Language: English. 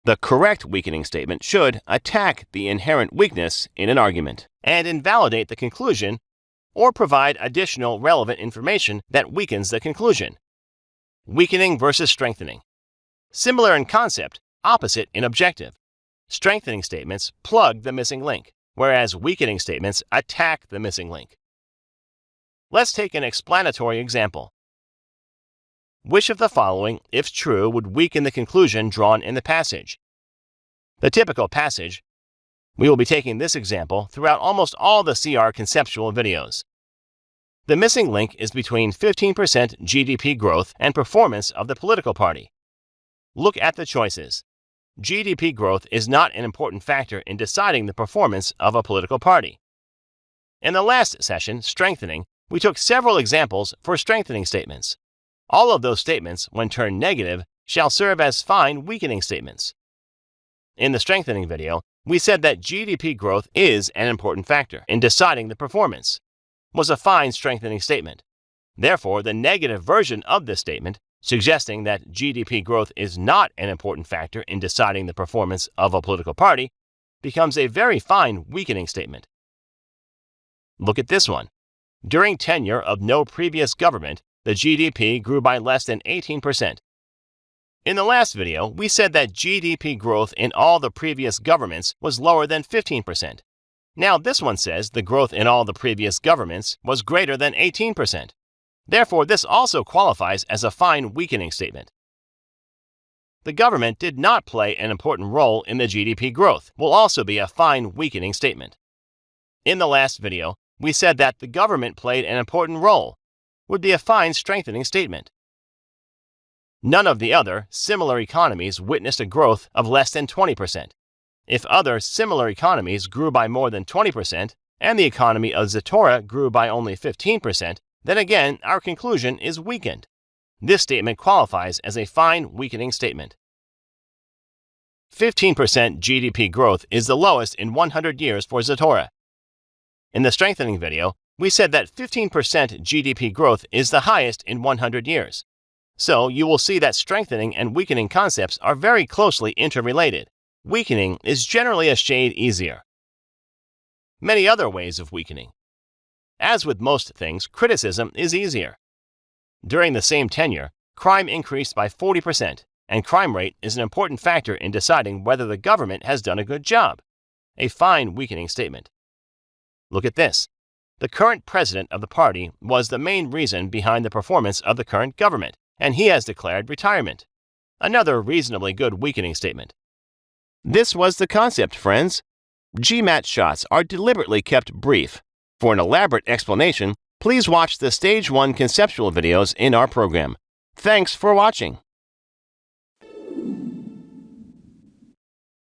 The correct weakening statement should attack the inherent weakness in an argument and invalidate the conclusion or provide additional relevant information that weakens the conclusion. Weakening versus strengthening. Similar in concept, opposite in objective. Strengthening statements plug the missing link, whereas weakening statements attack the missing link. Let's take an explanatory example. Which of the following, if true, would weaken the conclusion drawn in the passage? The typical passage. We will be taking this example throughout almost all the CR conceptual videos. The missing link is between 15% GDP growth and performance of the political party. Look at the choices. GDP growth is not an important factor in deciding the performance of a political party. In the last session, strengthening, we took several examples for strengthening statements. All of those statements, when turned negative, shall serve as fine weakening statements. In the strengthening video, we said that GDP growth is an important factor in deciding the performance, was a fine strengthening statement. Therefore, the negative version of this statement, suggesting that GDP growth is not an important factor in deciding the performance of a political party, becomes a very fine weakening statement. Look at this one. During tenure of no previous government, the GDP grew by less than 18%. In the last video, we said that GDP growth in all the previous governments was lower than 15%. Now this one says the growth in all the previous governments was greater than 18%. Therefore, this also qualifies as a fine weakening statement. The government did not play an important role in the GDP growth will also be a fine weakening statement. In the last video, we said that the government played an important role would be a fine strengthening statement. None of the other similar economies witnessed a growth of less than 20%. If other similar economies grew by more than 20% and the economy of Zatora grew by only 15%, then again our conclusion is weakened. This statement qualifies as a fine weakening statement. 15% GDP growth is the lowest in 100 years for Zatora. In the strengthening video, we said that 15% GDP growth is the highest in 100 years. So you will see that strengthening and weakening concepts are very closely interrelated. Weakening is generally a shade easier. Many other ways of weakening. As with most things, criticism is easier. During the same tenure, crime increased by 40%, and crime rate is an important factor in deciding whether the government has done a good job. A fine weakening statement. Look at this. The current president of the party was the main reason behind the performance of the current government, and he has declared retirement. Another reasonably good weakening statement. This was the concept, friends. GMAT shots are deliberately kept brief. For an elaborate explanation, please watch the Stage 1 conceptual videos in our program. Thanks for watching.